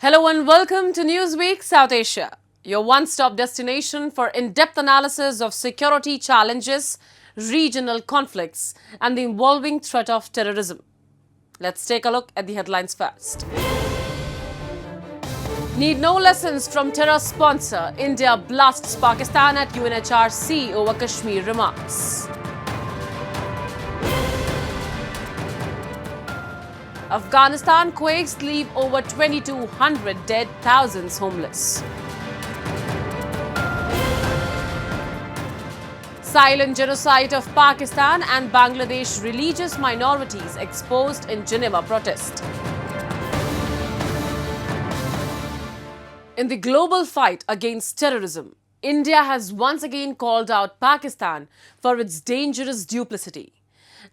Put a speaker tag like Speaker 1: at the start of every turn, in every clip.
Speaker 1: Hello and welcome to Newsweek South Asia, your one-stop destination for in-depth analysis of security challenges, regional conflicts, and the evolving threat of terrorism. Let's take a look at the headlines first. Need no lessons from terror sponsor. India blasts Pakistan at UNHRC over Kashmir remarks. Afghanistan quakes leave over 2,200 dead, thousands homeless. Silent genocide of Pakistan and Bangladesh religious minorities exposed in Geneva protest. In the global fight against terrorism, India has once again called out Pakistan for its dangerous duplicity.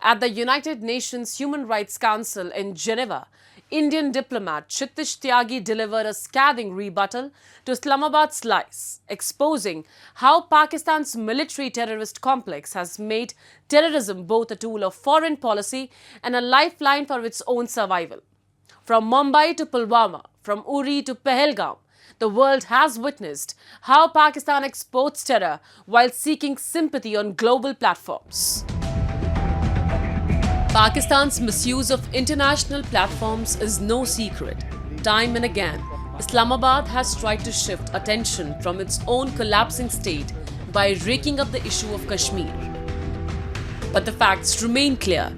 Speaker 1: At the United Nations Human Rights Council in Geneva, Indian diplomat Kshitiz Tyagi delivered a scathing rebuttal to Islamabad's lies, exposing how Pakistan's military terrorist complex has made terrorism both a tool of foreign policy and a lifeline for its own survival. From Mumbai to Pulwama, from Uri to Pahalgam, the world has witnessed how Pakistan exports terror while seeking sympathy on global platforms. Pakistan's misuse of international platforms is no secret. Time and again, Islamabad has tried to shift attention from its own collapsing state by raking up the issue of Kashmir. But the facts remain clear.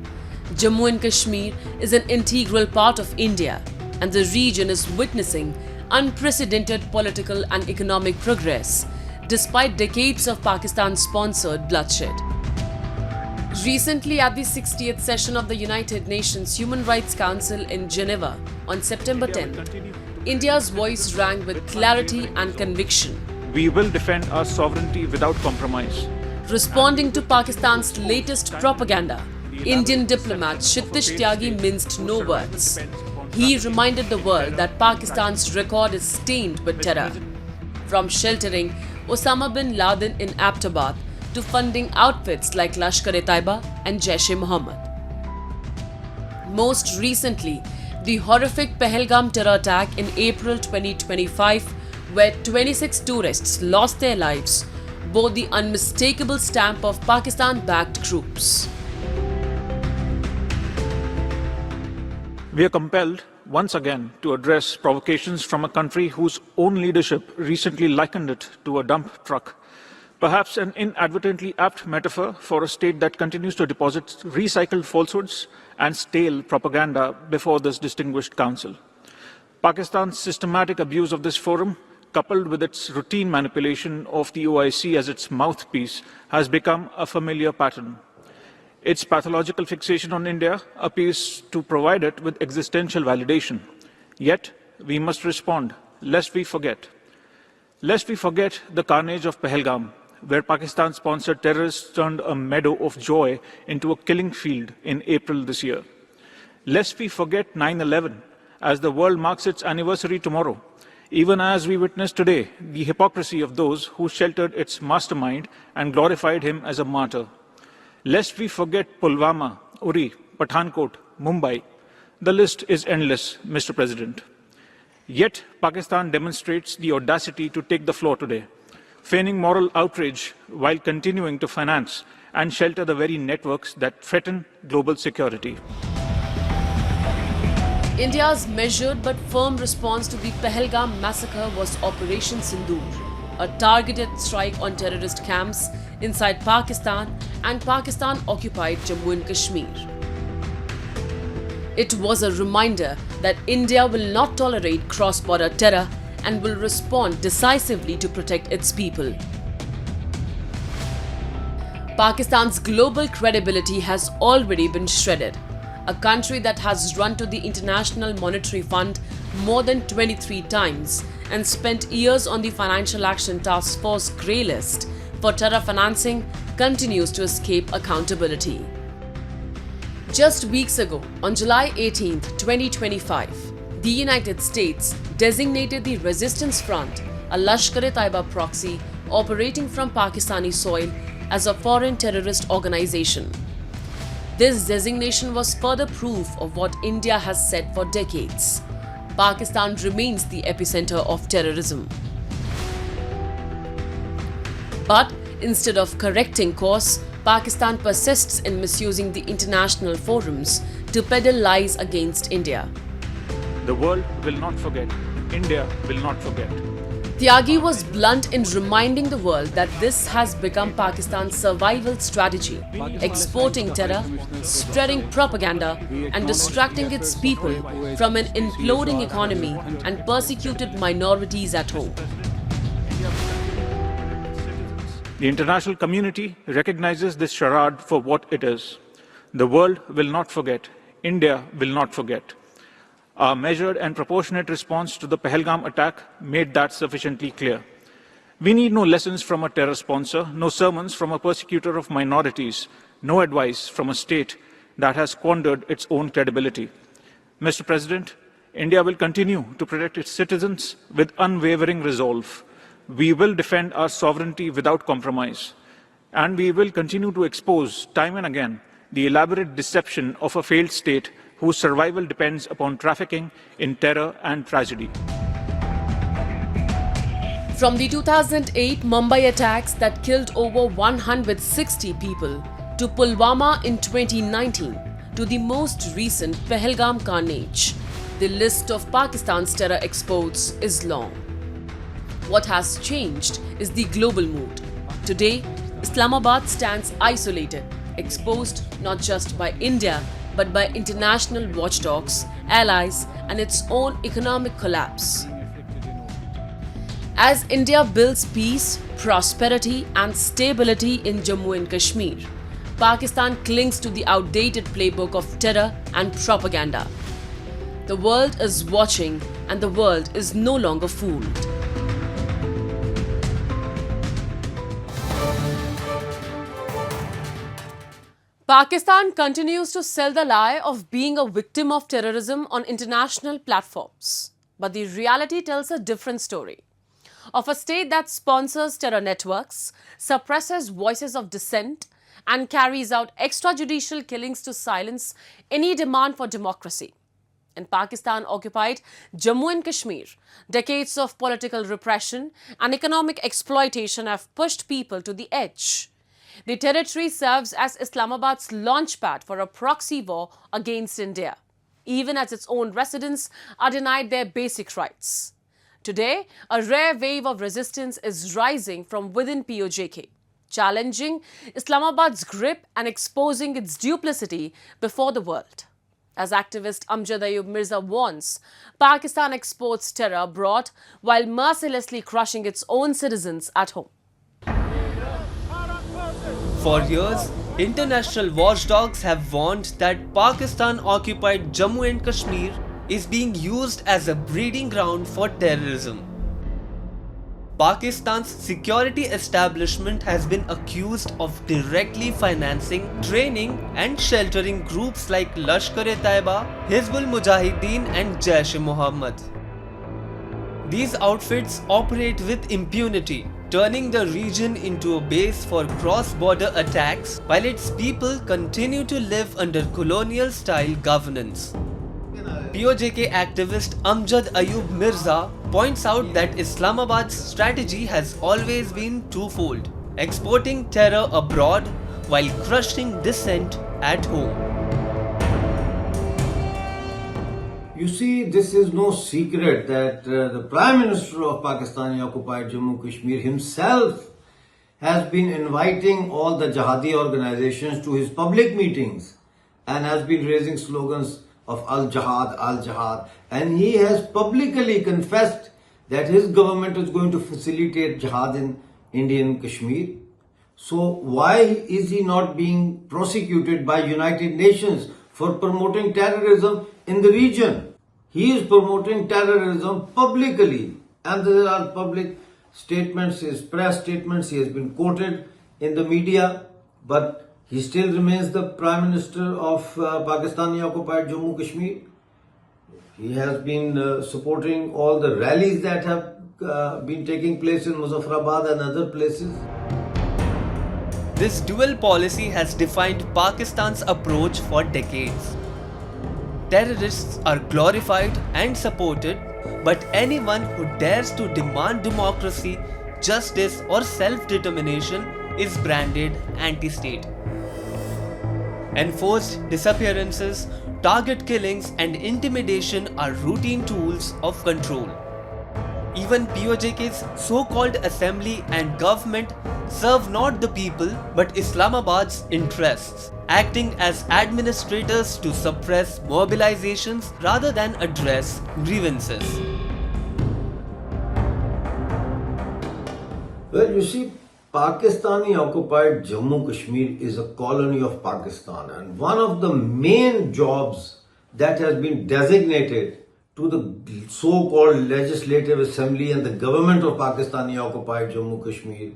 Speaker 1: Jammu and Kashmir is an integral part of India, and the region is witnessing unprecedented political and economic progress, despite decades of Pakistan-sponsored bloodshed. Recently, at the 60th session of the United Nations Human Rights Council in Geneva on September 10th, India's voice rang with clarity and conviction.
Speaker 2: We will defend our sovereignty without compromise.
Speaker 1: Responding to Pakistan's latest propaganda, Indian diplomat Kshitiz Tyagi minced no words. He reminded the world that Pakistan's record is stained with terror. From sheltering Osama bin Laden in Abbottabad to funding outfits like Lashkar-e-Taiba and Jaish-e-Mohammed. Most recently, the horrific Pahalgam terror attack in April 2025, where 26 tourists lost their lives, bore the unmistakable stamp of Pakistan-backed groups.
Speaker 2: We are compelled once again to address provocations from a country whose own leadership recently likened it to a dump truck. Perhaps an inadvertently apt metaphor for a state that continues to deposit recycled falsehoods and stale propaganda before this distinguished council. Pakistan's systematic abuse of this forum, coupled with its routine manipulation of the OIC as its mouthpiece, has become a familiar pattern. Its pathological fixation on India appears to provide it with existential validation. Yet, we must respond, lest we forget. Lest we forget the carnage of Pahalgam, where Pakistan-sponsored terrorists turned a meadow of joy into a killing field in April this year. Lest we forget 9/11, as the world marks its anniversary tomorrow, even as we witness today the hypocrisy of those who sheltered its mastermind and glorified him as a martyr. Lest we forget Pulwama, Uri, Pathankot, Mumbai. The list is endless, Mr. President. Yet, Pakistan demonstrates the audacity to take the floor today, feigning moral outrage while continuing to finance and shelter the very networks that threaten global security.
Speaker 1: India's measured but firm response to the Pahalgam massacre was Operation Sindoor, a targeted strike on terrorist camps inside Pakistan and Pakistan-occupied Jammu and Kashmir. It was a reminder that India will not tolerate cross-border terror and will respond decisively to protect its people. Pakistan's global credibility has already been shredded. A country that has run to the International Monetary Fund more than 23 times and spent years on the Financial Action Task Force grey list for terror financing continues to escape accountability. Just weeks ago, on July 18, 2025, the United States designated the Resistance Front, a Lashkar-e-Taiba proxy operating from Pakistani soil, as a foreign terrorist organization. This designation was further proof of what India has said for decades. Pakistan remains the epicenter of terrorism. But instead of correcting course, Pakistan persists in misusing the international forums to peddle lies against India.
Speaker 2: The world will not forget. India will not forget.
Speaker 1: Tyagi was blunt in reminding the world that this has become Pakistan's survival strategy, exporting terror, spreading propaganda, and distracting its people from an imploding economy and persecuted minorities at home.
Speaker 2: The international community recognizes this charade for what it is. The world will not forget. India will not forget. Our measured and proportionate response to the Pahalgam attack made that sufficiently clear. We need no lessons from a terror sponsor, no sermons from a persecutor of minorities, no advice from a state that has squandered its own credibility. Mr. President, India will continue to protect its citizens with unwavering resolve. We will defend our sovereignty without compromise. And we will continue to expose time and again the elaborate deception of a failed state whose survival depends upon trafficking in terror and tragedy.
Speaker 1: From the 2008 Mumbai attacks that killed over 160 people, to Pulwama in 2019, to the most recent Pahalgam carnage, the list of Pakistan's terror exports is long. What has changed is the global mood. Today, Islamabad stands isolated, exposed not just by India, but by international watchdogs, allies, and its own economic collapse. As India builds peace, prosperity, and stability in Jammu and Kashmir, Pakistan clings to the outdated playbook of terror and propaganda. The world is watching, and the world is no longer fooled. Pakistan continues to sell the lie of being a victim of terrorism on international platforms. But the reality tells a different story. Of a state that sponsors terror networks, suppresses voices of dissent, and carries out extrajudicial killings to silence any demand for democracy. In Pakistan-occupied Jammu and Kashmir, decades of political repression and economic exploitation have pushed people to the edge. The territory serves as Islamabad's launchpad for a proxy war against India, even as its own residents are denied their basic rights. Today, a rare wave of resistance is rising from within POJK, challenging Islamabad's grip and exposing its duplicity before the world. As activist Amjad Ayub Mirza warns, Pakistan exports terror abroad while mercilessly crushing its own citizens at home.
Speaker 3: For years, international watchdogs have warned that Pakistan-occupied Jammu and Kashmir is being used as a breeding ground for terrorism. Pakistan's security establishment has been accused of directly financing, training and sheltering groups like Lashkar-e-Taiba, Hizbul Mujahideen and Jaish-e-Mohammed. These outfits operate with impunity, turning the region into a base for cross-border attacks while its people continue to live under colonial-style governance. POJK activist Amjad Ayub Mirza points out that Islamabad's strategy has always been twofold: exporting terror abroad while crushing dissent at home.
Speaker 4: You see, this is no secret that the Prime Minister of Pakistani-occupied Jammu and Kashmir himself has been inviting all the jihadi organizations to his public meetings and has been raising slogans of Al-Jihad, Al-Jihad. And he has publicly confessed that his government is going to facilitate jihad in Indian Kashmir. So why is he not being prosecuted by United Nations for promoting terrorism in the region? He is promoting terrorism publicly, and there are public statements, his press statements, he has been quoted in the media, but he still remains the Prime Minister of Pakistani-occupied Jammu and Kashmir. He has been supporting all the rallies that have been taking place in Muzaffarabad and other places.
Speaker 3: This dual policy has defined Pakistan's approach for decades. terrorists are glorified and supported, but anyone who dares to demand democracy, justice, or self-determination is branded anti-state. Enforced disappearances, target killings, and intimidation are routine tools of control. Even POJK's so-called assembly and government serve not the people but Islamabad's interests, acting as administrators to suppress mobilizations rather than address grievances.
Speaker 4: Well, you see, Pakistani occupied Jammu Kashmir is a colony of Pakistan, and one of the main jobs that has been designated to the so-called Legislative Assembly and the government of Pakistani occupied Jammu Kashmir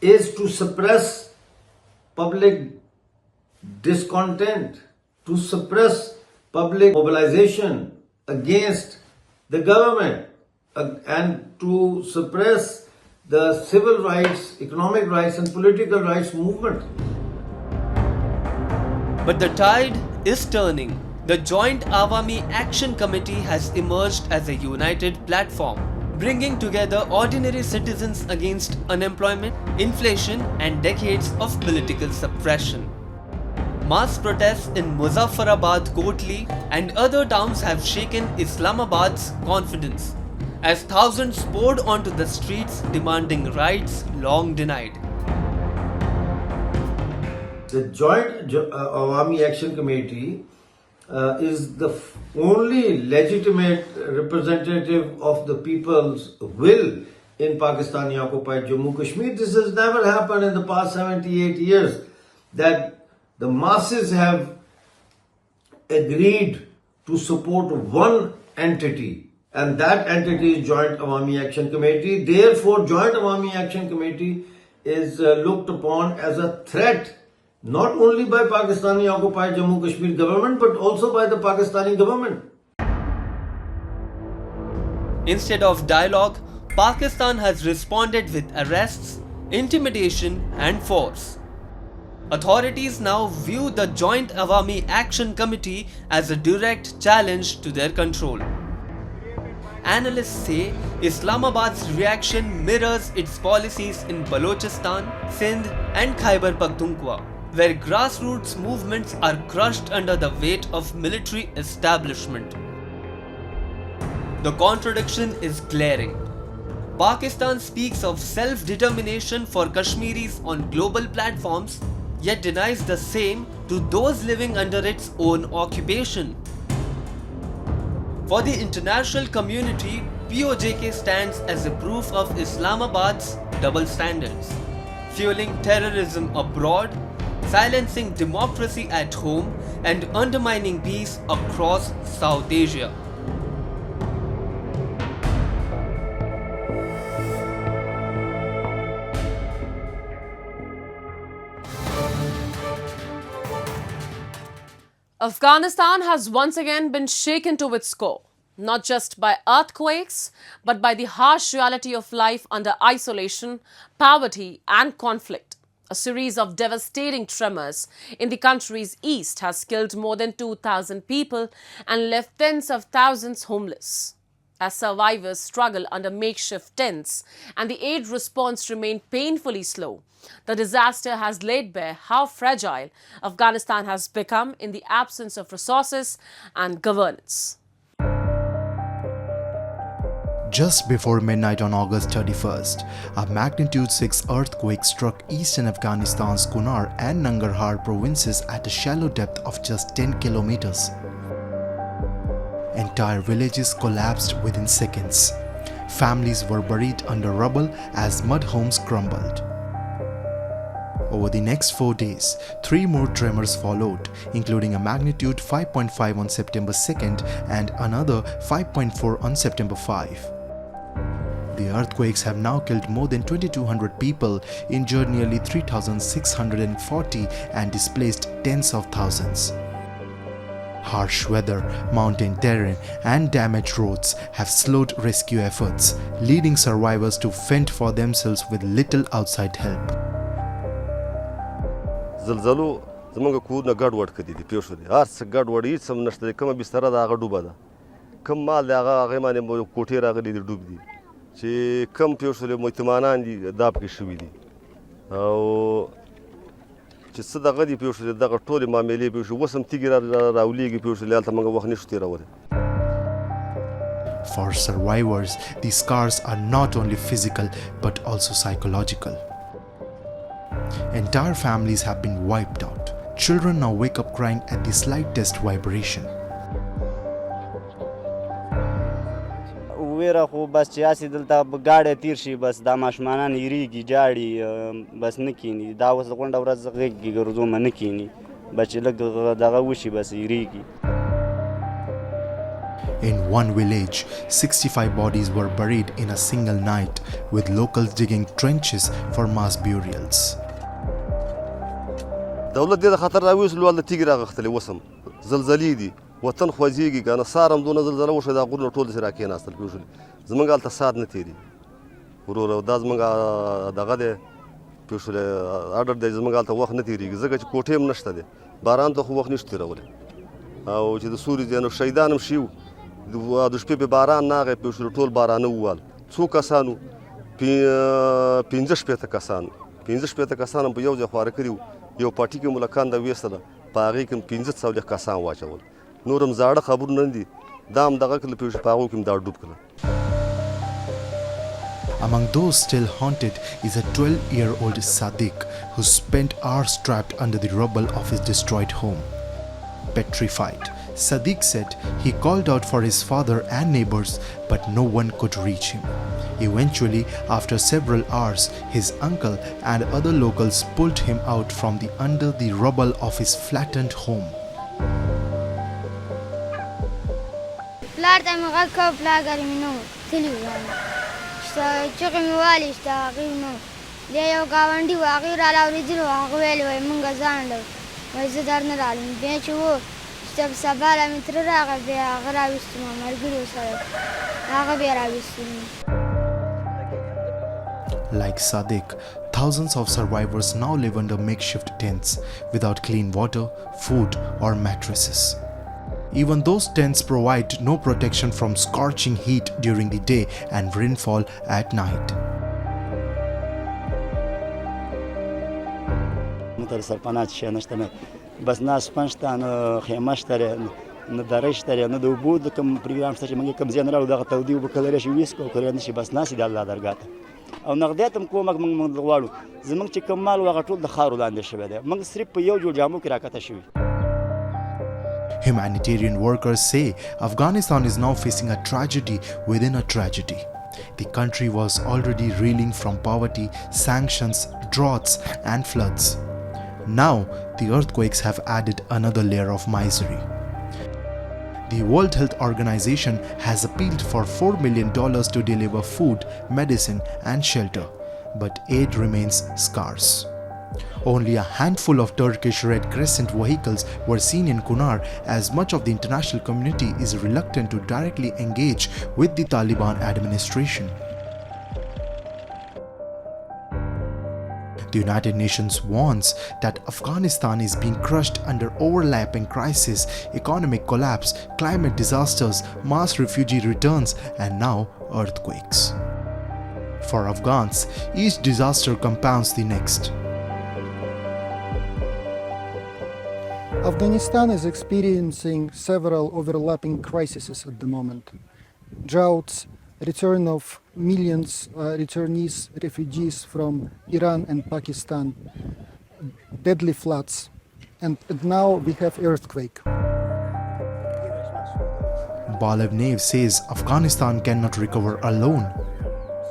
Speaker 4: is to suppress public discontent, to suppress public mobilization against the government, and to suppress the civil rights, economic rights and political rights movement.
Speaker 3: But the tide is turning. The Joint Awami Action Committee has emerged as a united platform, bringing together ordinary citizens against unemployment, inflation, and decades of political suppression. Mass protests in Muzaffarabad, Kotli, and other towns have shaken Islamabad's confidence, as thousands poured onto the streets demanding rights long denied.
Speaker 4: The Joint Awami Action Committee is the only legitimate representative of the people's will in Pakistani occupied Jammu Kashmir. This has never happened in the past 78 years, that the masses have agreed to support one entity, and that entity is Joint Awami Action Committee. Therefore, Joint Awami Action Committee is looked upon as a threat not only by Pakistani occupied Jammu Kashmir government but also by the Pakistani government.
Speaker 3: Instead of dialogue, Pakistan has responded with arrests, intimidation, and force. Authorities now view the Joint Awami Action Committee as a direct challenge to their control. Analysts say Islamabad's reaction mirrors its policies in Balochistan, Sindh, and Khyber Pakhtunkhwa, where grassroots movements are crushed under the weight of military establishment. The contradiction is glaring. Pakistan speaks of self-determination for Kashmiris on global platforms, yet denies the same to those living under its own occupation. For the international community, POJK stands as a proof of Islamabad's double standards, fueling terrorism abroad, silencing democracy at home, and undermining peace across South Asia.
Speaker 1: Afghanistan has once again been shaken to its core, not just by earthquakes, but by the harsh reality of life under isolation, poverty, and conflict. A series of devastating tremors in the country's east has killed more than 2,000 people and left tens of thousands homeless. As survivors struggle under makeshift tents and the aid response remained painfully slow, the disaster has laid bare how fragile Afghanistan has become in the absence of resources and governance.
Speaker 5: Just before midnight on August 31st, a magnitude 6 earthquake struck eastern Afghanistan's Kunar and Nangarhar provinces at a shallow depth of just 10 kilometers. Entire villages collapsed within seconds. Families were buried under rubble as mud homes crumbled. Over the next 4 days, 3 more tremors followed, including a magnitude 5.5 on September 2nd and another 5.4 on September 5. The earthquakes have now killed more than 2,200 people, injured nearly 3,640 and displaced tens of thousands. Harsh weather, mountain terrain and damaged roads have slowed rescue efforts, leading survivors to fend for themselves with little outside help.
Speaker 6: زلزلو زمونږ کورونه ګډوډ کړي دي پوه شولې هر څه ګډوډ هېڅ هم نشته دی کومه بستره ده هغه ډوبه ده کم مال دی هغې باندې مو کوټې راغلي دي ډوب دي چې کم پوه شولې متمانان دي دا پکې شوي دي او چې څه دغه دي پوه شولې دغه ټولې معاملې پوه شو اوس هم تیږې راولېږي پوه شولې هلته موږ وخت نشو تېرولی.
Speaker 5: For survivors, these scars are not only physical but also psychological. Entire families have been wiped out. Children now wake up crying at the slightest vibration.
Speaker 7: ویره خو بس چې هسې دلته ګاډی تیر شي بس دا ماشومانان هېرېږي جاړي بس نه کښېني دا اوس غونډه ورځ غېږ کې ګرځومه نه کښېني بس چې لږ دغه وشي بس هېرېږي.
Speaker 5: In one village, 65 bodies were buried in a single night, with locals digging trenches for mass burials.
Speaker 6: دولت دې د خطر راویستلو هلته تیږې راغښتلې اوس هم زلزلې دي وطن خوځېږي که نه سهار هم دونه زلزله وشوه دا غرونه ټول داسې راکېناستل پوه شولې زموږ هلته ساعت نه تېرېږي وروره دا زموږ دغه دی پوه شولې اډر دی زموږ هلته وخت نه تېرېږي ځکه چې کوټې هم نشته دی باران ته خو وخت نشو تېرولی او چې د سوري دی نو شهیدان هم شي د شپې په باران ناغی پوه شولې ټول بارانه ووال څو کسانو 15 کسان هم په یو ځای خواره کړي وو یو پاټي کې ملکان د ویستله په هغې کې 15 کسان واچول نور هم زاړه خبرونه نه دي دا هم دغه کړل پوه شو په هغو کې هم دا ډوب کړل.
Speaker 5: Among those still haunted is a 12-year-old Sadiq who spent hours trapped under the rubble of his destroyed home. Petrified, Sadiq said he called out for his father and neighbors, but no one could reach him. Eventually, after several hours, his uncle and other locals pulled him out from under the rubble of his flattened home.
Speaker 8: پلار ته مې غږ کړ پلارګر مې نه و تلي وو چغې مې والېسته هغې نه و بیا یو ګاونډي و هغې راله اورېدلي وو هغه ویلې وایي مونږ ځانډه وایي زه در نه رالم بیا چې و چې سبا له مې تره راغی بیا هغه راویستم ملګري سره هغه بیا راویستلم.
Speaker 5: Like Sadiq, thousands of survivors now live under makeshift tents without clean water, food, or mattresses. Even those tents provide no protection from scorching heat during the day and rainfall at night.
Speaker 7: تر سرپناه څه شی نشته نه بس نه اسپن شته نه خیمه شته نه دره شته نه د اوبو د کوم پروګرام شته چې موږ کوم ځای نه راوړو دغه تودې اوبه کللی شي ویسک او کلی نه شي بس ناست دي الله درګاه ته او نغدیات هم کومک موږ غواړو زموږ چې کوم مال و هغه ټول د خاورو لاندې شوی دی موږ صرف په یو جوړ جامو کې راکته شوي.
Speaker 5: Humanitarian workers say Afghanistan is now facing a tragedy within a tragedy. The country was already reeling from poverty, sanctions, droughts, and floods. Now, the earthquakes have added another layer of misery. The World Health Organization has appealed for $4 million to deliver food, medicine, and shelter, but aid remains scarce. Only a handful of Turkish Red Crescent vehicles were seen in Kunar, as much of the international community is reluctant to directly engage with the Taliban administration. The United Nations warns that Afghanistan is being crushed under overlapping crises, economic collapse, climate disasters, mass refugee returns, and now earthquakes. For Afghans, each disaster compounds the next.
Speaker 9: Afghanistan is experiencing several overlapping crises at the moment. Droughts, return of millions returnees, refugees from Iran and Pakistan, deadly floods, and now we have earthquake.
Speaker 5: Balev Nev says Afghanistan cannot recover alone.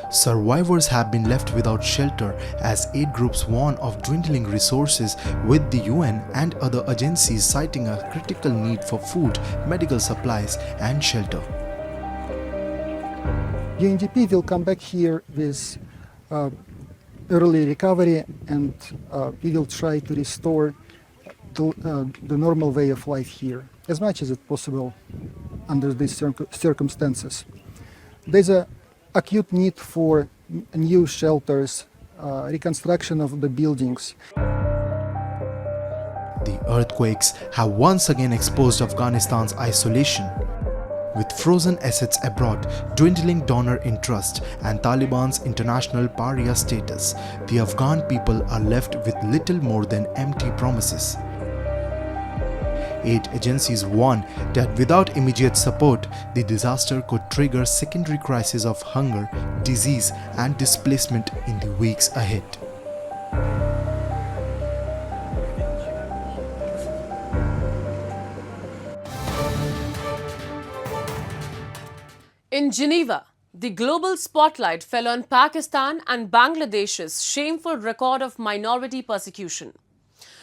Speaker 5: Survivors have been left without shelter as aid groups warn of dwindling resources, with the UN and other agencies citing a critical need for food, medical supplies, and shelter.
Speaker 9: UNDP will come back here with early recovery, and we will try to restore the normal way of life here as much as it's possible under these circumstances. There's a acute need for new shelters, reconstruction of the buildings.
Speaker 5: The earthquakes have once again exposed Afghanistan's isolation. With frozen assets abroad, dwindling donor interest, and Taliban's international pariah status, the Afghan people are left with little more than empty promises. Aid agencies warn that without immediate support, the disaster could trigger secondary crises of hunger, disease, and displacement in the weeks ahead.
Speaker 1: In Geneva, the global spotlight fell on Pakistan and Bangladesh's shameful record of minority persecution.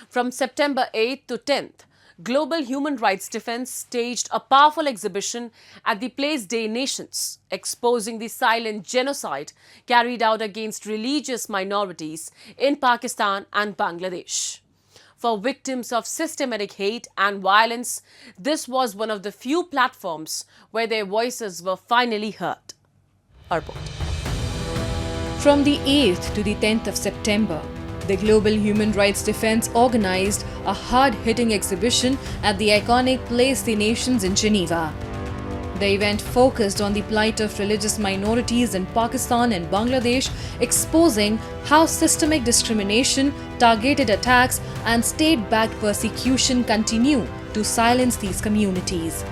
Speaker 1: From September 8th to 10th, Global Human Rights Defense staged a powerful exhibition at the Place des Nations, exposing the silent genocide carried out against religious minorities in Pakistan and Bangladesh. For victims of systematic hate and violence, this was one of the few platforms where their voices were finally heard. Our report.
Speaker 10: From the 8th to the 10th of September, the Global Human Rights Defense organized a hard-hitting exhibition at the iconic Place des Nations in Geneva. The event focused on the plight of religious minorities in Pakistan and Bangladesh, exposing how systemic discrimination, targeted attacks, and state-backed persecution continue to silence these communities.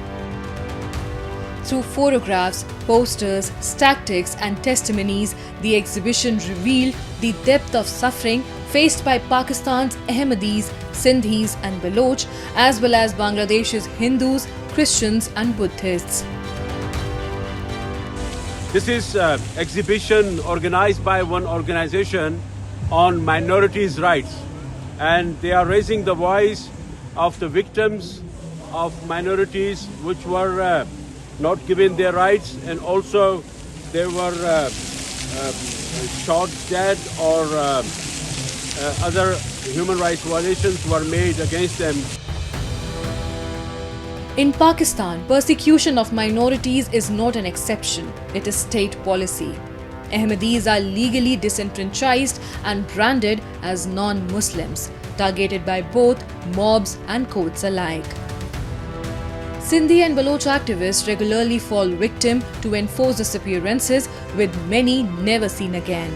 Speaker 10: Through photographs, posters, tactics, and testimonies, the exhibition revealed the depth of suffering faced by Pakistan's Ahmadis, Sindhis, and Baloch, as well as Bangladesh's Hindus, Christians, and Buddhists.
Speaker 11: This is an exhibition organized by one organization on minorities' rights, and they are raising the voice of the victims of minorities which were not given their rights, and also they were shot dead, or other human rights violations were made against them.
Speaker 10: In Pakistan, persecution of minorities is not an exception, it is state policy. Ahmadis are legally disenfranchised and branded as non-Muslims, targeted by both mobs and courts alike. Sindhi and Baloch activists regularly fall victim to enforced disappearances, with many never seen again.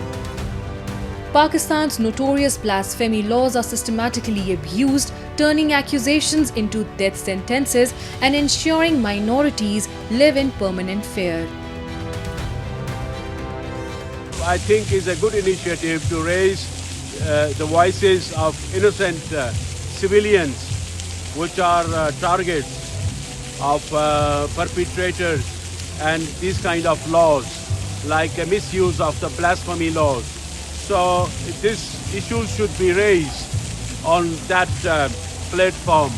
Speaker 10: Pakistan's notorious blasphemy laws are systematically abused, turning accusations into death sentences and ensuring minorities live in permanent fear.
Speaker 11: I think it's a good initiative to raise the voices of innocent civilians, which are targets of perpetrators, and these kind of laws, like a misuse of the blasphemy laws. So this issue should be raised on that platform,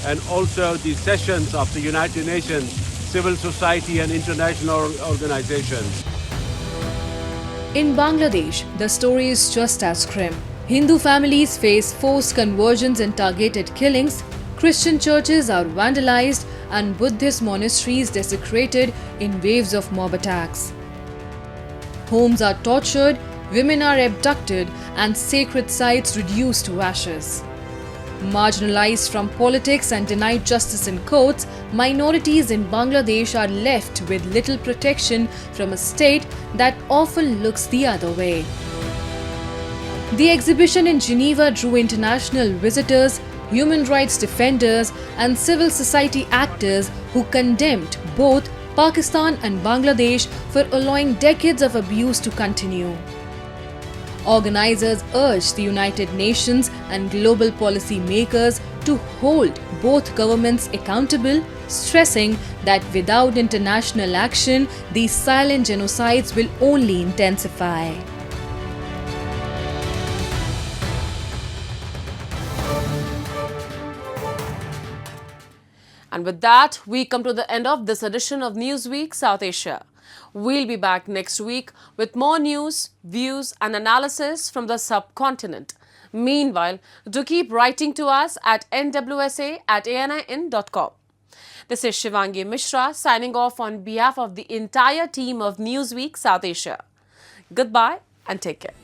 Speaker 11: and also the sessions of the United Nations, civil society and international organizations.
Speaker 10: In Bangladesh, the story is just as grim. Hindu families face forced conversions and targeted killings, Christian churches are vandalized, and Buddhist monasteries desecrated in waves of mob attacks. Homes are tortured, women are abducted, and sacred sites reduced to ashes. Marginalized from politics and denied justice in courts, minorities in Bangladesh are left with little protection from a state that often looks the other way. The exhibition in Geneva drew international visitors, human rights defenders, and civil society actors who condemned both Pakistan and Bangladesh for allowing decades of abuse to continue. Organizers urged the United Nations and global policy makers to hold both governments accountable, stressing that without international action, these silent genocides will only intensify.
Speaker 1: And with that, we come to the end of this edition of Newsweek South Asia. We'll be back next week with more news, views, and analysis from the subcontinent. Meanwhile, do keep writing to us at nwsa@anin.com. This is Shivangi Mishra signing off on behalf of the entire team of Newsweek South Asia. Goodbye and take care.